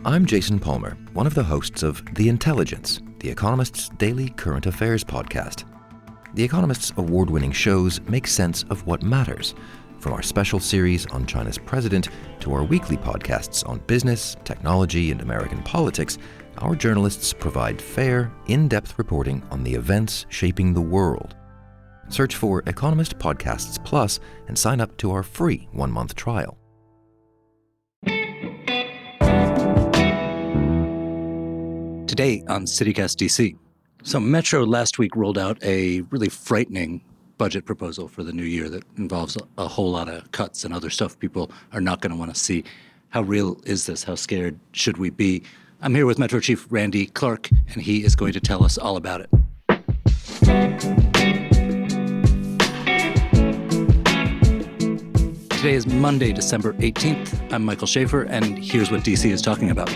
I'm Jason Palmer, one of the hosts of The Intelligence, The Economist's daily current affairs podcast. The Economist's award-winning shows make sense of what matters, from our special series on China's president to our weekly podcasts on business, technology, and American politics. Our journalists provide fair, in-depth reporting on the events shaping the world. Search for Economist Podcasts Plus and sign up to our free 1-month trial. Today on CityCast DC. So Metro last week rolled out a really frightening budget proposal for the new year that involves a whole lot of cuts and other stuff people are not going to want to see. How real is this? How scared should we be? I'm here with Metro Chief Randy Clarke, and he is going to tell us all about it. Today is Monday, December 18th. I'm Michael Schaefer, and here's what DC is talking about.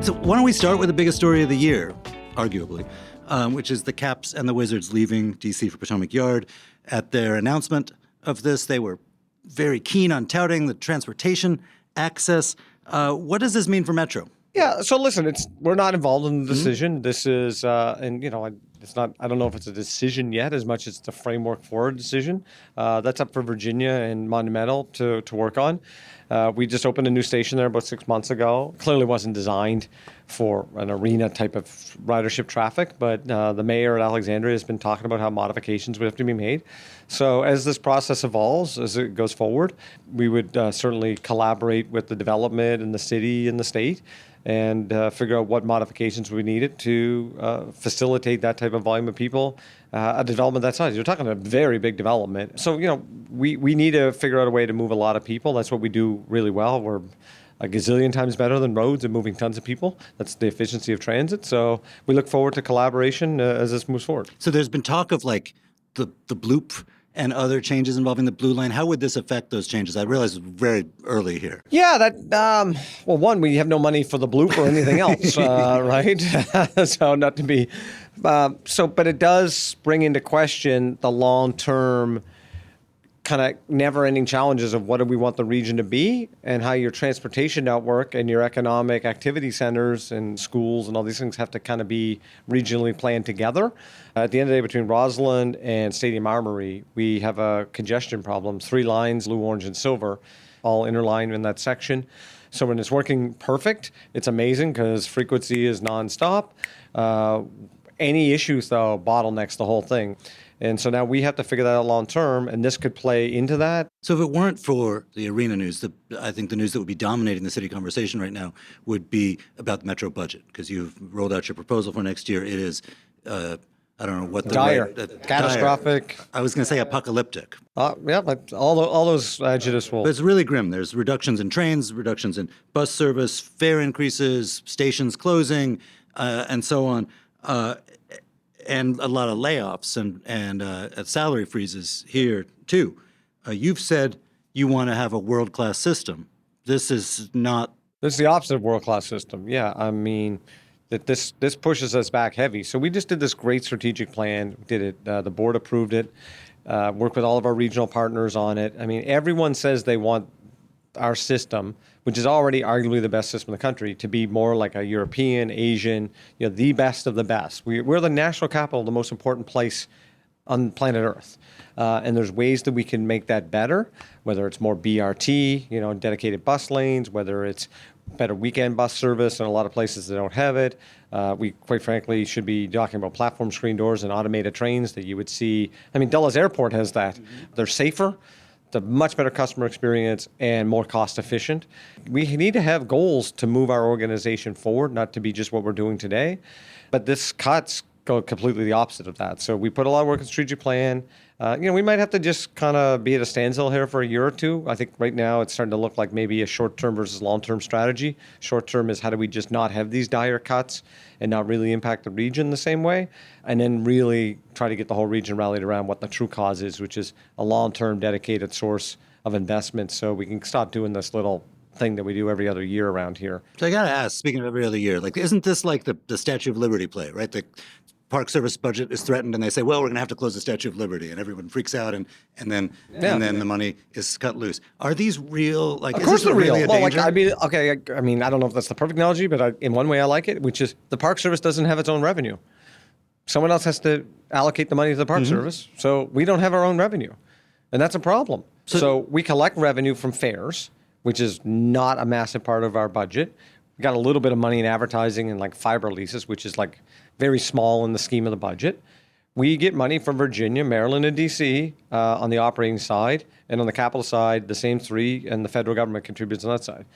So why don't we start with the biggest story of the year, arguably, which is the Caps and the Wizards leaving D.C. for Potomac Yard. At their announcement of this, they were very keen on touting the transportation access. What does this mean for Metro? Yeah, so listen, we're not involved in the decision. This is, it's not. I don't know if it's a decision yet, as much as it's a framework for a decision. That's up for Virginia and Monumental to work on. We just opened a new station there about 6 months ago. Clearly wasn't designed for an arena type of ridership traffic, but the mayor at Alexandria has been talking about how modifications would have to be made. So as this process evolves, as it goes forward, we would certainly collaborate with the development and the city and the state and figure out what modifications we needed to facilitate that type of volume of people, a development that size. You're talking a very big development. So, we need to figure out a way to move a lot of people. That's what we do really well. We're a gazillion times better than roads at moving tons of people. That's the efficiency of transit. So we look forward to collaboration as this moves forward. So there's been talk of like the Bloop and other changes involving the Blue Line. How would this affect those changes? I realize it's very early here. Yeah, well, one, we have no money for the Bloop or anything else, right? So not to be, but it does bring into question the long-term kind of never-ending challenges of what do we want the region to be and how your transportation network and your economic activity centers and schools and all these things have to kind of be regionally planned together. At the end of the day, between Roslyn and Stadium Armory, we have a congestion problem, 3 lines, blue, orange, and silver, all interlined in that section. So when it's working perfect, it's amazing because frequency is nonstop. Any issues, though, bottlenecks the whole thing. And so now we have to figure that out long term, and this could play into that. So if it weren't for the arena news, I think the news that would be dominating the city conversation right now would be about the Metro budget, because you've rolled out your proposal for next year. It is, I don't know what the dire, catastrophic. I was going to say apocalyptic. Yeah, but all those adjectives will. But it's really grim. There's reductions in trains, reductions in bus service, fare increases, stations closing, and so on. And a lot of layoffs and salary freezes here, too. You've said you want to have a world-class system. This is not... This is the opposite of world-class system. Yeah, I mean, that this pushes us back heavy. So we just did this great strategic plan. We did it. The board approved it. Worked with all of our regional partners on it. I mean, everyone says they want our system, which is already arguably the best system in the country, to be more like a European, Asian, the best of the best. We're the national capital, the most important place on planet Earth. And there's ways that we can make that better, whether it's more BRT, dedicated bus lanes, whether it's better weekend bus service in a lot of places that don't have it. We, quite frankly, should be talking about platform screen doors and automated trains that you would see. I mean, Dulles Airport has that. They're safer. It's a much better customer experience and more cost efficient. We need to have goals to move our organization forward, not to be just what we're doing today. But this cuts go completely the opposite of that. So we put a lot of work in strategic plan. We might have to just kind of be at a standstill here for a year or two. I think right now it's starting to look like maybe a short-term versus long-term strategy. Short-term is how do we just not have these dire cuts and not really impact the region the same way, and then really try to get the whole region rallied around what the true cause is, which is a long-term dedicated source of investment so we can stop doing this little thing that we do every other year around here. So I got to ask, speaking of every other year, isn't this like the Statue of Liberty play, right? Park Service budget is threatened and they say, well, we're going to have to close the Statue of Liberty, and everyone freaks out, and then the money is cut loose. Are these real? Like, of course they're really real. a danger? I mean, I don't know if that's the perfect analogy, but in one way I like it, which is the Park Service doesn't have its own revenue. Someone else has to allocate the money to the Park Service, so we don't have our own revenue, and that's a problem. So we collect revenue from fares, which is not a massive part of our budget. We got a little bit of money in advertising and like fiber leases, which is like very small in the scheme of the budget. We get money from Virginia, Maryland, and D.C. On the operating side, and on the capital side, the same three, and the federal government contributes on that side.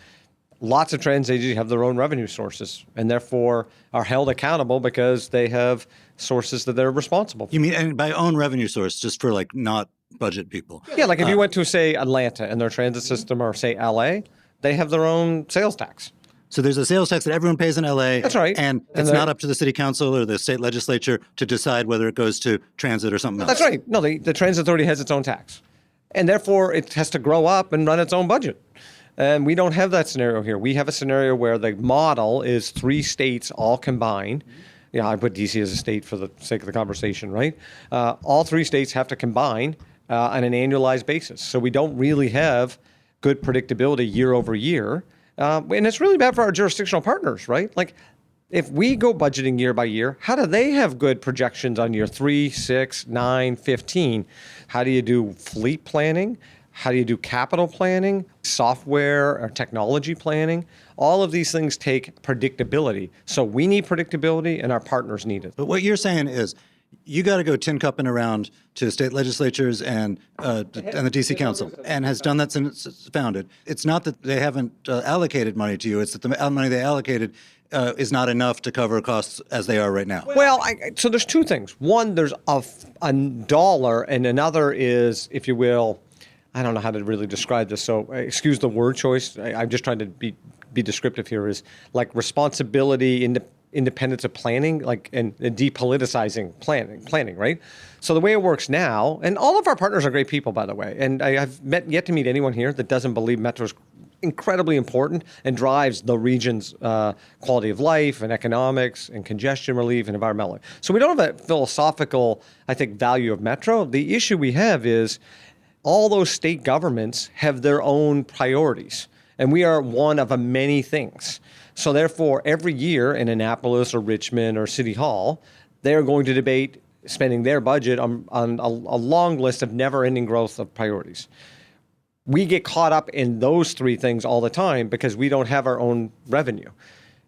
Lots of transit agencies have their own revenue sources, and therefore are held accountable because they have sources that they're responsible for. You mean, and by own revenue source, just for like not budget people? Yeah, like if you went to, say, Atlanta and their transit system, or say L.A., they have their own sales tax. So there's a sales tax that everyone pays in L.A. That's right. And it's not up to the city council or the state legislature to decide whether it goes to transit or something else. That's right. No, the transit authority has its own tax. And therefore, it has to grow up and run its own budget. And we don't have that scenario here. We have a scenario where the model is 3 states all combined. Yeah, I put D.C. as a state for the sake of the conversation, right? All 3 states have to combine on an annualized basis. So we don't really have good predictability year over year. And it's really bad for our jurisdictional partners, right? Like, if we go budgeting year by year, how do they have good projections on year 3, 6, 9, 15? How do you do fleet planning? How do you do capital planning, software or technology planning? All of these things take predictability. So we need predictability, and our partners need it. But what you're saying is, you got to go tin cupping around to state legislatures and the D.C. Council, and has done that since it's founded. It's not that they haven't allocated money to you; it's that the money they allocated is not enough to cover costs as they are right now. Well, so there's 2 things. One, there's a dollar, and another is, if you will, I don't know how to really describe this, so excuse the word choice. I'm just trying to be descriptive here. Is like responsibility, independence of planning, like and depoliticizing planning, right? So the way it works now, and all of our partners are great people, by the way, and I have yet to meet anyone here that doesn't believe Metro's incredibly important and drives the region's quality of life and economics and congestion relief and environmental. So we don't have a philosophical, I think, value of Metro. The issue we have is all those state governments have their own priorities, and we are one of many things. So therefore, every year in Annapolis or Richmond or City Hall, they're going to debate spending their budget on a long list of never-ending growth of priorities. We get caught up in those 3 things all the time because we don't have our own revenue.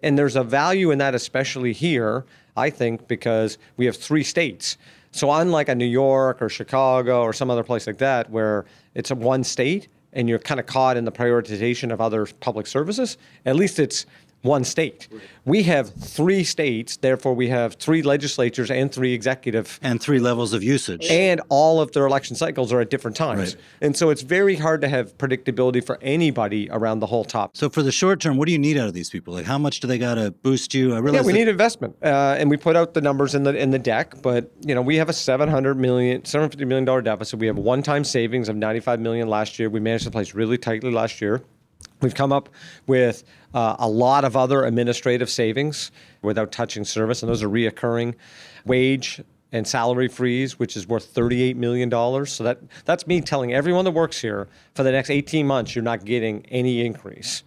And there's a value in that, especially here, I think, because we have 3 states. So unlike a New York or Chicago or some other place like that, where it's a one state and you're kind of caught in the prioritization of other public services, at least it's one state. Right. We have 3 states, therefore we have 3 legislatures and 3 executive. And 3 levels of usage. And all of their election cycles are at different times. Right. And so it's very hard to have predictability for anybody around the whole top. So for the short term, what do you need out of these people? Like, how much do they got to boost you? I realize we need investment. And we put out the numbers in the deck, but we have a $750 million deficit. We have one-time savings of $95 million last year. We managed to place really tightly last year. We've come up with a lot of other administrative savings without touching service, and those are reoccurring. Wage and salary freeze, which is worth $38 million. So that's me telling everyone that works here, for the next 18 months, you're not getting any increase.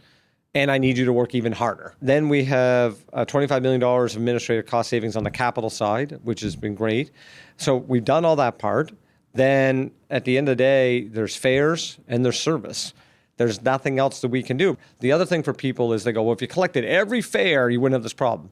And I need you to work even harder. Then we have $25 million of administrative cost savings on the capital side, which has been great. So we've done all that part. Then at the end of the day, there's fares and there's service. There's nothing else that we can do. The other thing for people is they go, well, if you collected every fare, you wouldn't have this problem.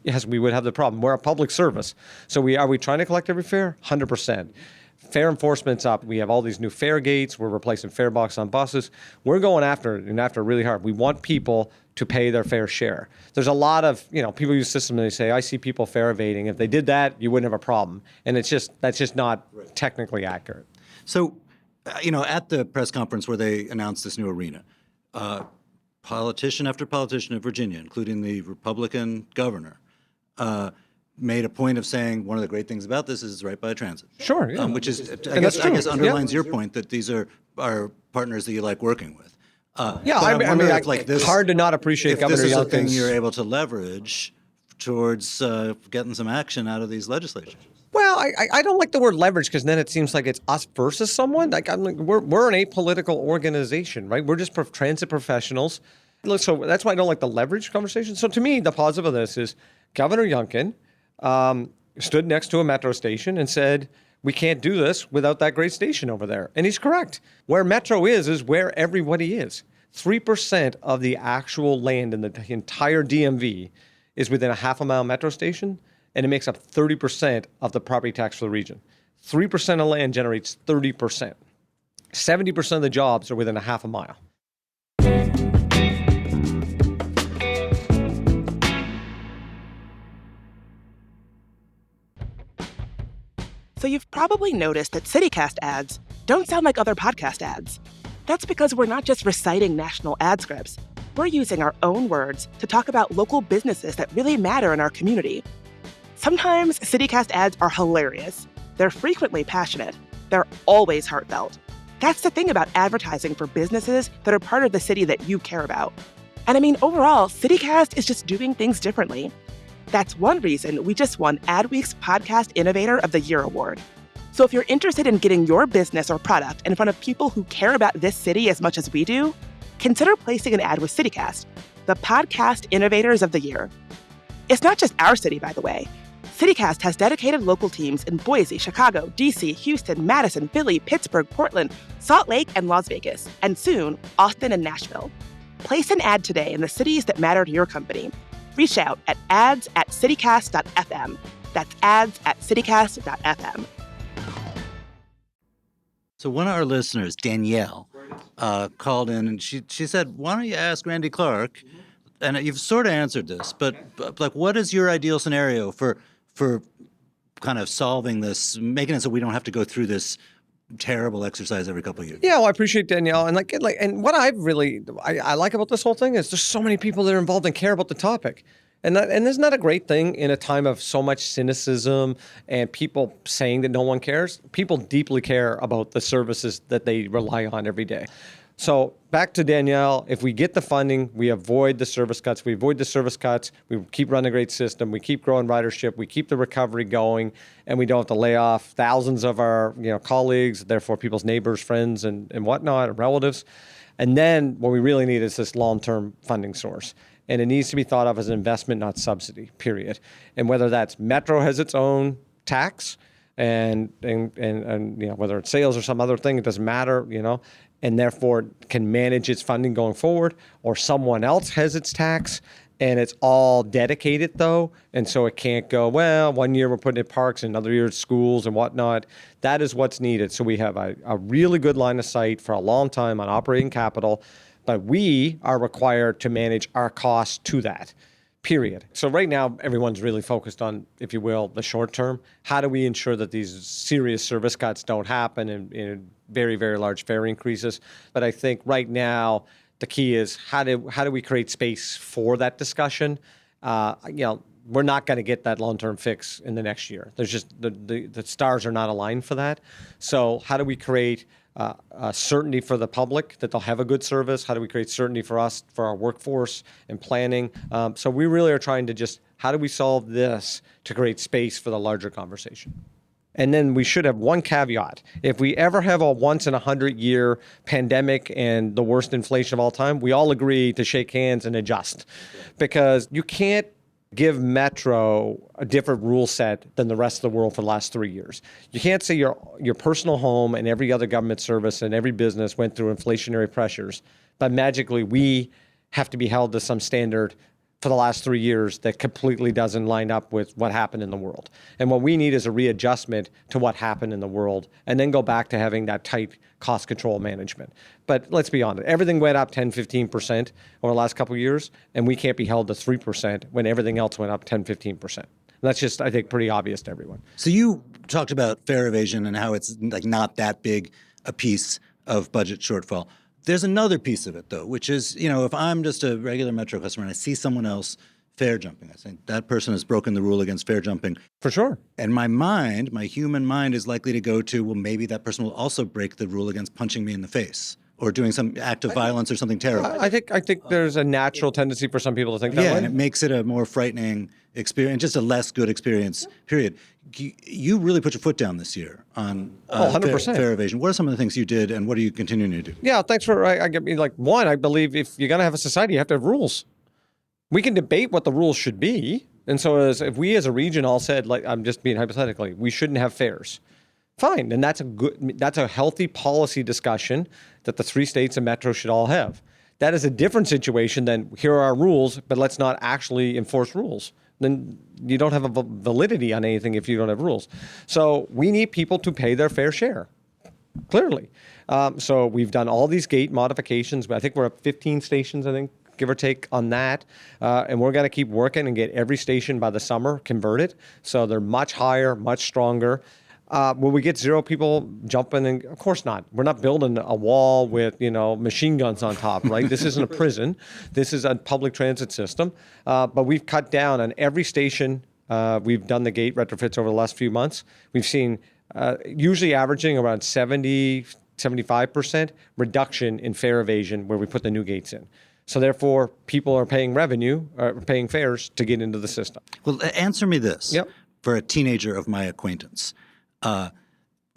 Yes, we would have the problem. We're a public service. So are we trying to collect every fare? 100%. Fare enforcement's up. We have all these new fare gates. We're replacing fare box on buses. We're going after it really hard. We want people to pay their fair share. There's a lot of, people use systems and they say, I see people fare evading. If they did that, you wouldn't have a problem. And that's just not technically accurate. So, at the press conference where they announced this new arena, politician after politician in Virginia, including the Republican governor, made a point of saying one of the great things about this is right by transit. Sure, yeah. Which is, I guess underlines your point that these are partners that you like working with. It's hard to not appreciate Governor Youngkin's. If this is a thing you're able to leverage towards getting some action out of these legislatures? Well, I don't like the word leverage because then it seems like it's us versus someone. Like we're an apolitical organization, right? We're just transit professionals. Look, so that's why I don't like the leverage conversation. So to me, the positive of this is Governor Youngkin stood next to a metro station and said, we can't do this without that great station over there. And he's correct. Where Metro is where everybody is. 3% of the actual land in the entire DMV is within a half a mile metro station, and it makes up 30% of the property tax for the region. 3% of land generates 30%. 70% of the jobs are within a half a mile. So you've probably noticed that CityCast ads don't sound like other podcast ads. That's because we're not just reciting national ad scripts. We're using our own words to talk about local businesses that really matter in our community. Sometimes CityCast ads are hilarious. They're frequently passionate. They're always heartfelt. That's the thing about advertising for businesses that are part of the city that you care about. And I mean, overall, CityCast is just doing things differently. That's one reason we just won Adweek's Podcast Innovator of the Year award. So if you're interested in getting your business or product in front of people who care about this city as much as we do, consider placing an ad with CityCast, the Podcast Innovators of the Year. It's not just our city, by the way. CityCast has dedicated local teams in Boise, Chicago, DC, Houston, Madison, Philly, Pittsburgh, Portland, Salt Lake, and Las Vegas, and soon, Austin and Nashville. Place an ad today in the cities that matter to your company. Reach out at ads@citycast.fm. That's ads@citycast.fm. So one of our listeners, Danielle, called in and she said, why don't you ask Randy Clarke? And you've sort of answered this, but like, what is your ideal scenario for kind of solving this, making it so we don't have to go through this terrible exercise every couple of years? Yeah, well, I appreciate Danielle, and and what I like about this whole thing is there's so many people that are involved and care about the topic, and isn't that a great thing in a time of so much cynicism and people saying that no one cares? People deeply care about the services that they rely on every day. So back to Danielle, if we get the funding, we avoid the service cuts. We keep running a great system. We keep growing ridership. We keep the recovery going, and we don't have to lay off thousands of our colleagues, therefore people's neighbors, friends, and whatnot, and relatives. And then what we really need is this long-term funding source. And it needs to be thought of as an investment, not subsidy, period. And whether that's Metro has its own tax, and whether it's sales or some other thing, it doesn't matter, and therefore can manage its funding going forward, or someone else has its tax and it's all dedicated though, and so it can't go, well, 1 year we're putting it in parks and another year it's schools and whatnot. That is what's needed. So we have a really good line of sight for a long time on operating capital, but we are required to manage our costs to that. Period. So right now, everyone's really focused on, if you will, the short term. How do we ensure that these serious service cuts don't happen and very, very large fare increases? But I think right now, the key is how do we create space for that discussion? We're not going to get that long-term fix in the next year. There's just the stars are not aligned for that. So how do we create certainty for the public that they'll have a good service? How do we create certainty for us, for our workforce and planning? So we really are trying to just, how do we solve this to create space for the larger conversation? And then we should have one caveat. If we ever have a once in 100-year pandemic and the worst inflation of all time, we all agree to shake hands and adjust, because you can't give Metro a different rule set than the rest of the world for the last 3 years. You can't say your personal home and every other government service and every business went through inflationary pressures, but magically we have to be held to some standard for the last 3 years that completely doesn't line up with what happened in the world. And what we need is a readjustment to what happened in the world, and then go back to having that tight cost control management. But let's be honest, everything went up 10, 15% over the last couple of years, and we can't be held to 3% when everything else went up 10, 15%. And that's just, I think, pretty obvious to everyone. So you talked about fare evasion and how it's like not that big a piece of budget shortfall. There's another piece of it, though, which is, if I'm just a regular Metro customer and I see someone else fare jumping, I think that person has broken the rule against fare jumping. For sure. And my human mind is likely to go to, well, maybe that person will also break the rule against punching me in the face or doing some act of violence or something terrible. I think there's a natural tendency for some people to think that way. And it makes it a more frightening experience, just a less good experience, period. You really put your foot down this year on 100%. Fair evasion. What are some of the things you did, and what are you continuing to do? Yeah, thanks for, one, I believe if you're going to have a society, you have to have rules. We can debate what the rules should be. And so if we as a region all said, like, I'm just being hypothetically, we shouldn't have fairs. Fine, and that's a healthy policy discussion that the 3 states and Metro should all have. That is a different situation than here are our rules, but let's not actually enforce rules. Then you don't have a validity on anything if you don't have rules. So we need people to pay their fair share, clearly. So we've done all these gate modifications. I think we're at 15 stations, I think, give or take on that. And we're going to keep working and get every station by the summer converted. So they're much higher, much stronger. Will we get 0 people jumping in? Of course not. We're not building a wall with, machine guns on top, right? This isn't a prison. This is a public transit system. But we've cut down on every station. We've done the gate retrofits over the last few months. We've seen usually averaging around 70, 75% reduction in fare evasion where we put the new gates in. So therefore, people are paying paying fares to get into the system. Well, answer me this. Yep. For a teenager of my acquaintance,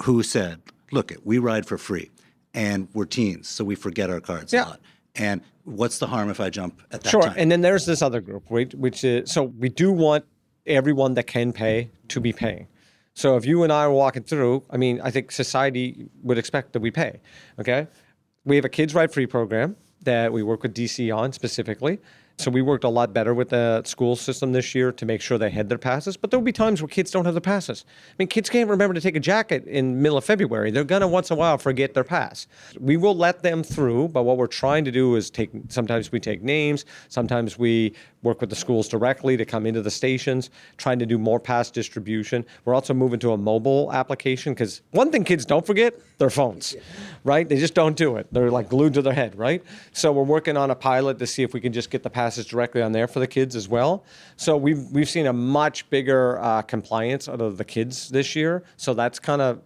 who said, look, we ride for free, and we're teens, so we forget our cards a lot. And what's the harm if I jump at that time? Sure, and then there's this other group, which is, so we do want everyone that can pay to be paying. So if you and I are walking through, I think society would expect that we pay, okay? We have a Kids Ride Free program that we work with DC on specifically. So we worked a lot better with the school system this year to make sure they had their passes. But there will be times where kids don't have their passes. Kids can't remember to take a jacket in the middle of February. They're going to once in a while forget their pass. We will let them through, but what we're trying to do is sometimes we take names, sometimes we work with the schools directly to come into the stations, trying to do more pass distribution. We're also moving to a mobile application because one thing kids don't forget, their phones, right? They just don't do it. They're like glued to their head, right? So we're working on a pilot to see if we can just get the passes directly on there for the kids as well. So we've seen a much bigger compliance out of the kids this year. So that's kind of,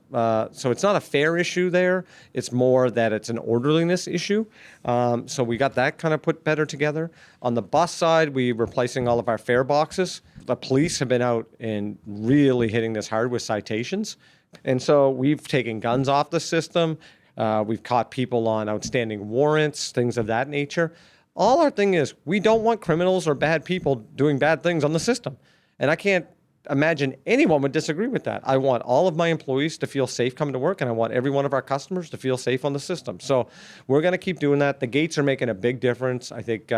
so it's not a fare issue there. It's more that it's an orderliness issue. So we got that kind of put better together. On the bus side, we're replacing all of our fare boxes. The police have been out and really hitting this hard with citations. And so we've taken guns off the system. We've caught people on outstanding warrants, things of that nature. All our thing is we don't want criminals or bad people doing bad things on the system. And I can't imagine anyone would disagree with that. I want all of my employees to feel safe coming to work, and I want every one of our customers to feel safe on the system. So we're going to keep doing that. The gates are making a big difference. I think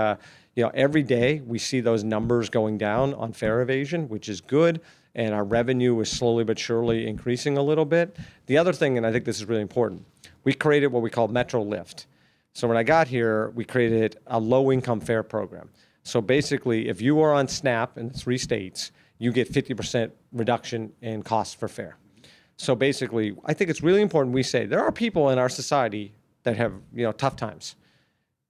every day we see those numbers going down on fare evasion, which is good, and our revenue is slowly but surely increasing a little bit. The other thing, and I think this is really important, we created what we call Metro Lift. So when I got here, we created a low-income fare program. So basically, if you are on SNAP in 3 states, you get 50% reduction in costs for fare. So basically, I think it's really important we say there are people in our society that have tough times.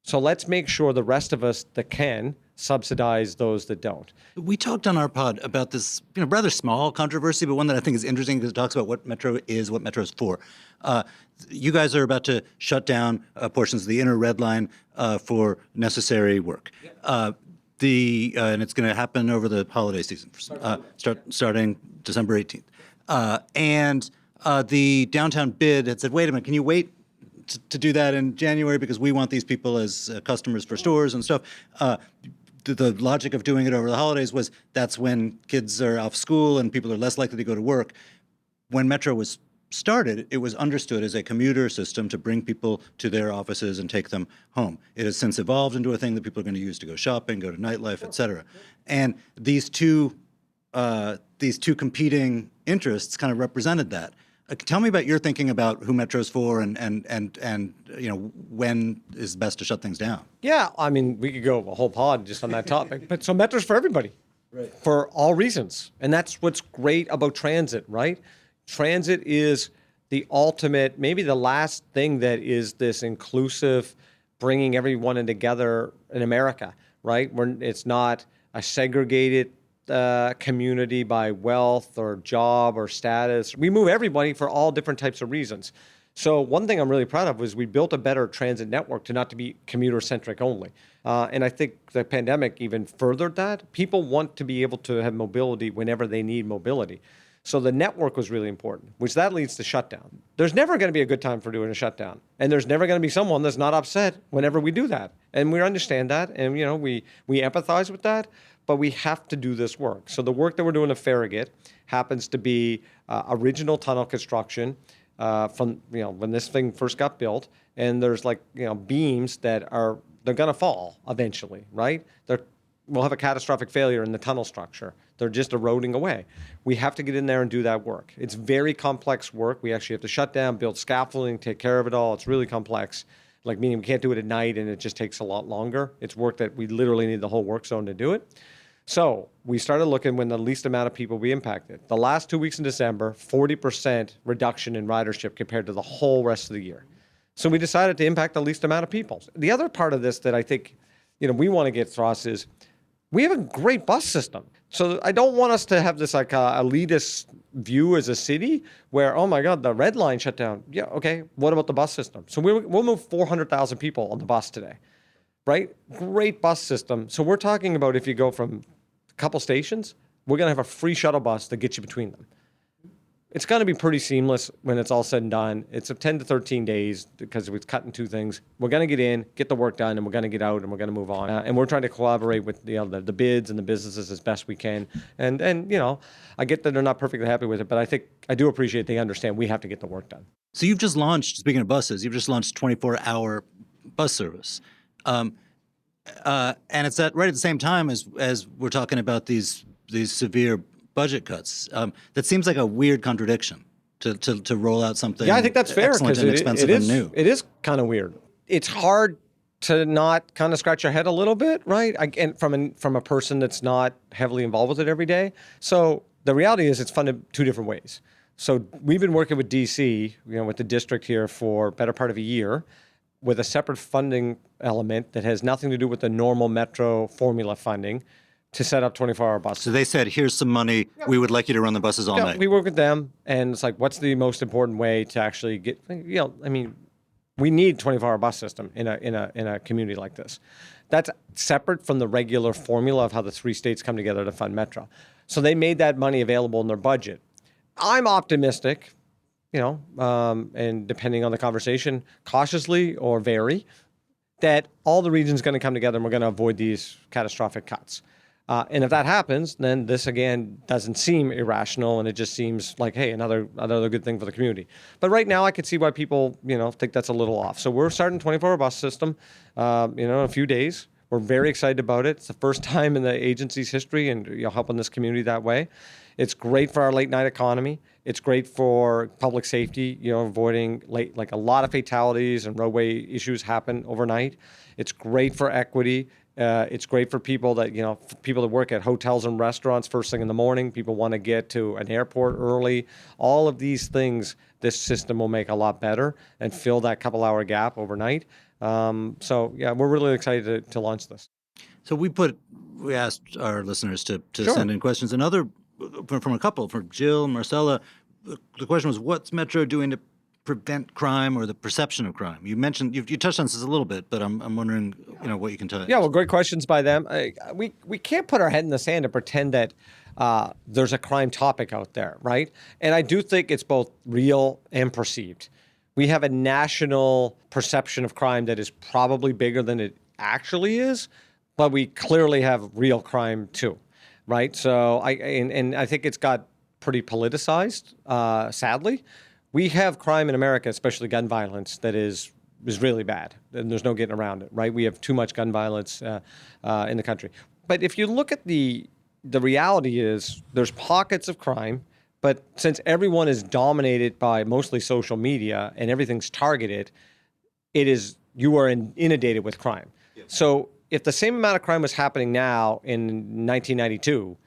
So let's make sure the rest of us that can subsidize those that don't. We talked on our pod about this rather small controversy, but one that I think is interesting because it talks about what Metro is, what Metro is for. You guys are about to shut down portions of the inner red line for necessary work. And it's going to happen over the holiday season, starting December 18th. And the downtown bid had said, wait a minute, can you wait to do that in January because we want these people as customers for stores and stuff. The logic of doing it over the holidays was that's when kids are off school and people are less likely to go to work. When Metro was started, it was understood as a commuter system to bring people to their offices and take them home. It has since evolved into a thing that people are going to use to go shopping, go to nightlife, et cetera. And these two competing interests kind of represented that. Tell me about your thinking about who Metro's for and when is best to shut things down. Yeah, we could go a whole pod just on that topic. But so Metro's for everybody, right? For all reasons. And that's what's great about transit, right? Transit is the ultimate, maybe the last thing that is this inclusive, bringing everyone in together in America, right? It's not a segregated community by wealth or job or status. We move everybody for all different types of reasons. So one thing I'm really proud of was we built a better transit network to not to be commuter-centric only. And I think the pandemic even furthered that. People want to be able to have mobility whenever they need mobility. So the network was really important, which that leads to shutdown. There's never going to be a good time for doing a shutdown. And there's never going to be someone that's not upset whenever we do that. And we understand that. And, we empathize with that. But we have to do this work. So the work that we're doing at Farragut happens to be original tunnel construction from, when this thing first got built. And there's beams that they're going to fall eventually, right? We'll have a catastrophic failure in the tunnel structure. They're just eroding away. We have to get in there and do that work. It's very complex work. We actually have to shut down, build scaffolding, take care of it all. It's really complex. Meaning we can't do it at night and it just takes a lot longer. It's work that we literally need the whole work zone to do it. So we started looking when the least amount of people we impacted. The last 2 weeks in December, 40% reduction in ridership compared to the whole rest of the year. So we decided to impact the least amount of people. The other part of this that I think, we want to get across is we have a great bus system. So I don't want us to have this elitist view as a city where, oh my God, the red line shut down. Yeah, okay, what about the bus system? So we'll move 400,000 people on the bus today, right? Great bus system. So we're talking about if you go from a couple stations, we're going to have a free shuttle bus that gets you between them. It's going to be pretty seamless when it's all said and done. It's 10 to 13 days because we're cutting two things. We're going to get in, get the work done, and we're going to get out, and we're going to move on. And we're trying to collaborate with the bids and the businesses as best we can. And I get that they're not perfectly happy with it, but I do appreciate they understand we have to get the work done. So you've just launched, speaking of buses, 24-hour bus service. And it's right at the same time as we're talking about these severe budget cuts. That seems like a weird contradiction to roll out something. Yeah, I think that's fair because inexpensive and new. It is kind of weird. It's hard to not kind of scratch your head a little bit, right? And from a person that's not heavily involved with it every day. So the reality is it's funded two different ways. So we've been working with DC, with the district here for better part of a year, with a separate funding element that has nothing to do with the normal Metro formula funding, to set up 24-hour buses. So they said, here's some money. Yep. We would like you to run the buses all night. We work with them, and it's what's the most important way to actually get, we need 24-hour bus system in a community like this. That's separate from the regular formula of how the three states come together to fund Metro. So they made that money available in their budget. I'm optimistic, and depending on the conversation, cautiously or very, that all the region's going to come together and we're going to avoid these catastrophic cuts. And if that happens, then this, again, doesn't seem irrational, and it just seems like, hey, another good thing for the community. But right now, I could see why people, think that's a little off. So we're starting 24-hour bus system, in a few days. We're very excited about it. It's the first time in the agency's history and helping this community that way. It's great for our late-night economy. It's great for public safety, avoiding a lot of fatalities and roadway issues happen overnight. It's great for equity. It's great for people that, people that work at hotels and restaurants first thing in the morning. People want to get to an airport early. All of these things, this system will make a lot better and fill that couple-hour gap overnight. So, we're really excited to launch this. So we asked our listeners to Sure. send in questions. Another from a couple, from Jill and Marcella, the question was, what's Metro doing to prevent crime or the perception of crime? You mentioned, you touched on this a little bit, but I'm wondering, what you can tell. Yeah, well, great questions by them. We can't put our head in the sand and pretend that there's a crime topic out there, right? And I do think it's both real and perceived. We have a national perception of crime that is probably bigger than it actually is, but we clearly have real crime too, right? So I think it's got pretty politicized, sadly. We have crime in America, especially gun violence, that is really bad, and there's no getting around it, right? We have too much gun violence in the country. But if you look at the reality is there's pockets of crime, but since everyone is dominated by mostly social media and everything's targeted, you are inundated with crime. Yes. So if the same amount of crime was happening now in 1992,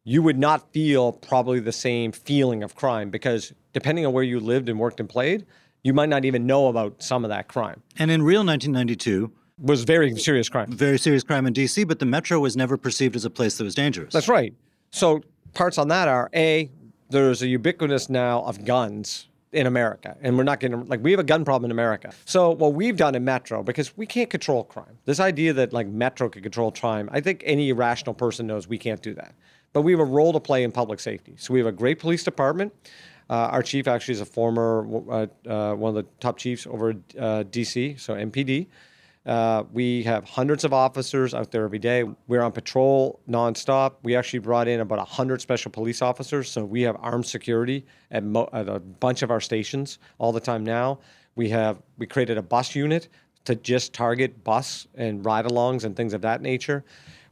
you would not feel probably the same feeling of crime because depending on where you lived and worked and played, you might not even know about some of that crime. And in real 1992... was very serious crime. Very serious crime in D.C., but the Metro was never perceived as a place that was dangerous. That's right. So parts on that are, A, there's a ubiquitous now of guns in America, and we're not getting, like, we have a gun problem in America. So what we've done in Metro, because we can't control crime, this idea that like Metro could control crime, I think any rational person knows we can't do that. But we have a role to play in public safety. So we have a great police department. Our chief actually is a former one of the top chiefs over DC, so MPD. We have hundreds of officers out there every day. We're on patrol nonstop. We actually brought in about 100 special police officers. So we have armed security at a bunch of our stations all the time now. We created a bus unit to just target bus and ride-alongs and things of that nature.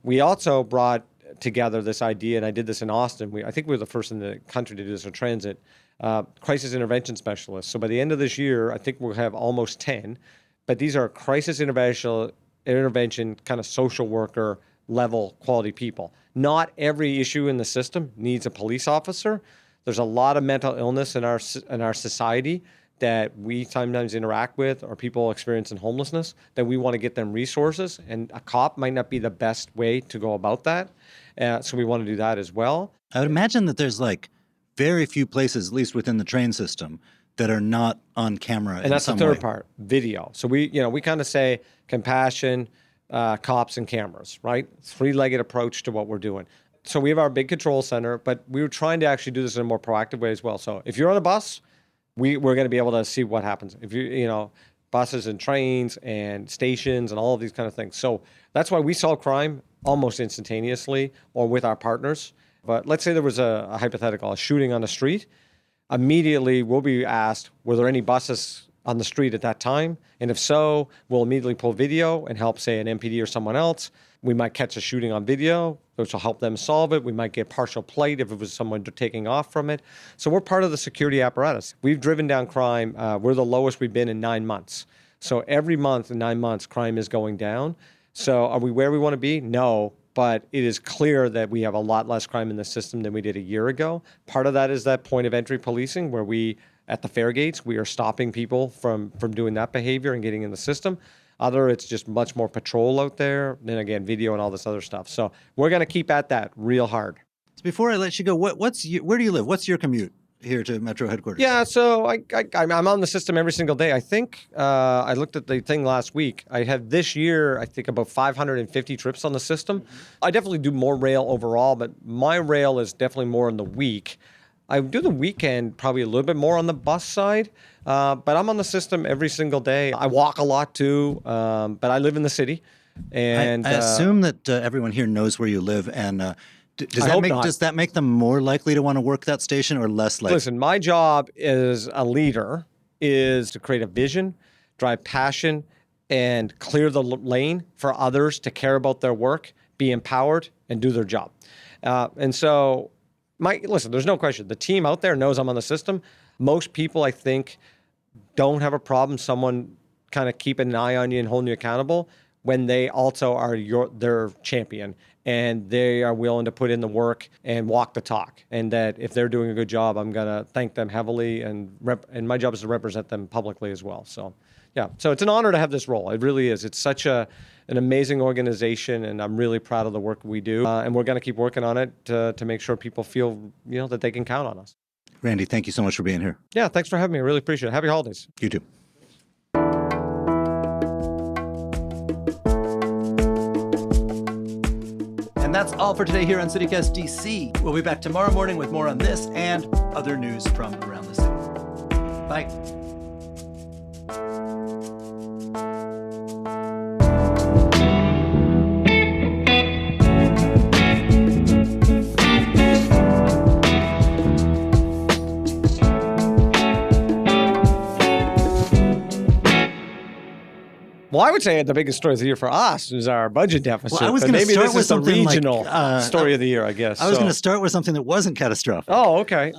We also brought together this idea, and I did this in Austin. I think we were the first in the country to do this in transit, crisis intervention specialists. So by the end of this year, I think we'll have almost 10. But these are crisis intervention kind of social worker level quality people. Not every issue in the system needs a police officer. There's a lot of mental illness in our society that we sometimes interact with, or people experiencing homelessness, that we want to get them resources. And a cop might not be the best way to go about that. So we want to do that as well. I would imagine that there's like very few places, at least within the train system, that are not on camera. And that's the third part, video. So we kind of say compassion, cops, and cameras, right? Three-legged approach to what we're doing. So we have our big control center, but we were trying to actually do this in a more proactive way as well. So if you're on a bus, we're going to be able to see what happens. If buses and trains and stations and all of these kind of things. So that's why we solve crime almost instantaneously or with our partners. But let's say there was a hypothetical, a shooting on the street. Immediately, we'll be asked, were there any buses on the street at that time? And if so, we'll immediately pull video and help, say, an MPD or someone else. We might catch a shooting on video, which will help them solve it. We might get partial plate if it was someone taking off from it. So we're part of the security apparatus. We've driven down crime. We're the lowest we've been in 9 months. So every month in 9 months, crime is going down. So are we where we want to be? No. But it is clear that we have a lot less crime in the system than we did a year ago. Part of that is that point of entry policing where at the fare gates, we are stopping people from doing that behavior and getting in the system. It's just much more patrol out there. Then again, video and all this other stuff. So we're going to keep at that real hard. Before I let you go, where do you live? What's your commute here to Metro headquarters? Yeah, so I'm on the system every single day. I think I looked at the thing last week. I have this year, I think, about 550 trips on the system. Mm-hmm. I definitely do more rail overall, but my rail is definitely more in the week. I do the weekend probably a little bit more on the bus side, but I'm on the system every single day. I walk a lot too, but I live in the city. And I assume that everyone here knows where you live, and does that make them more likely to want to work that station or less likely? Listen, my job as a leader is to create a vision, drive passion, and clear the lane for others to care about their work, be empowered, and do their job. And so, there's no question. The team out there knows I'm on the system. Most people, I think, don't have a problem someone kind of keeping an eye on you and holding you accountable when they also are their champion and they are willing to put in the work and walk the talk. And that if they're doing a good job, I'm going to thank them heavily. And my job is to represent them publicly as well. So, yeah. So it's an honor to have this role. It really is. It's such an amazing organization, and I'm really proud of the work we do. And we're going to keep working on it to make sure people feel, that they can count on us. Randy, thank you so much for being here. Yeah, thanks for having me. I really appreciate it. Happy holidays. You too. And that's all for today here on CityCast DC. We'll be back tomorrow morning with more on this and other news from around the city. Bye. Well, I would say the biggest story of the year for us is our budget deficit. Well, I was going to start with something regional story of the year, I guess. I was going to start with something that wasn't catastrophic. Oh, okay.